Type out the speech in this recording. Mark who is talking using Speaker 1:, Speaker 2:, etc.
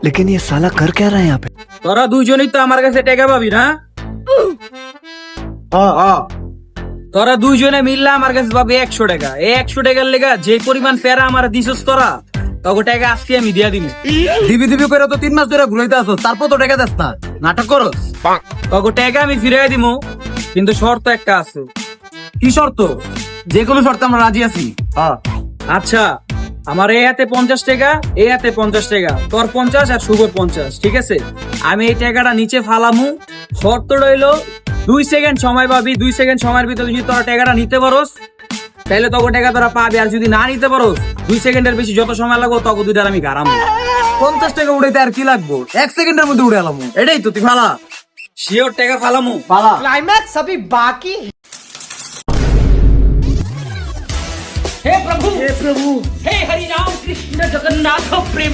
Speaker 1: लेकिन ये साला कर क्या रहा है यहाँ पे?
Speaker 2: তোরা দুইজনই তো আমার কাছে টাকা পাবি না? তোরা দুইজনে মিললে আমার কাছে পাবি 100 টাকা। এই 100 টাকার লেগা যে পরিমাণ প্যারা আমার দিছস তোরা, তখন টাকা আজকে আমি দিয়া দিমু।
Speaker 3: দিবি দিবি করে তো 3 মাস ধরে ঘুরাইতে আসো, তারপর তো টাকা দেস না, নাটক করস।
Speaker 2: তখন টাকা আমি ফিরাই দিমু, কিন্তু শর্ত একটা আছে।
Speaker 3: কি শর্ত? যে কোনো শর্তে আমরা রাজি আছি।
Speaker 2: আচ্ছা, আমার এই হাতে 50 টাকা, এই হাতে 50 টাকা, তোর 50 আর শুভর 50, ঠিক আছে? আমি এই টাকাটা নিচে ফালামু। শর্ত রইলো 2 সেকেন্ড সময় পাবি। 2 সেকেন্ড সময়ের ভিতরে যদি তোরা টাকাটা নিতে পারোস, তাহলে তখন টাকা তোরা পাবি। আর যদি না নিতে পারোস, 2 সেকেন্ডের বেশি যত সময় লাগবে তখন দুইটার আমি গারাম।
Speaker 3: 50 টাকা উড়াইতে আর কি লাগবো? 1 সেকেন্ডের মধ্যে উড়ে এলাম। এটাই তো, তুই ফালা।
Speaker 2: শিওর টাকা ফালামু।
Speaker 3: ফালা।
Speaker 4: क्लाइमैक्स अभी बाकी। हे प्रभु हे हरि राम कृष्ण जगन्नाथ प्रेम।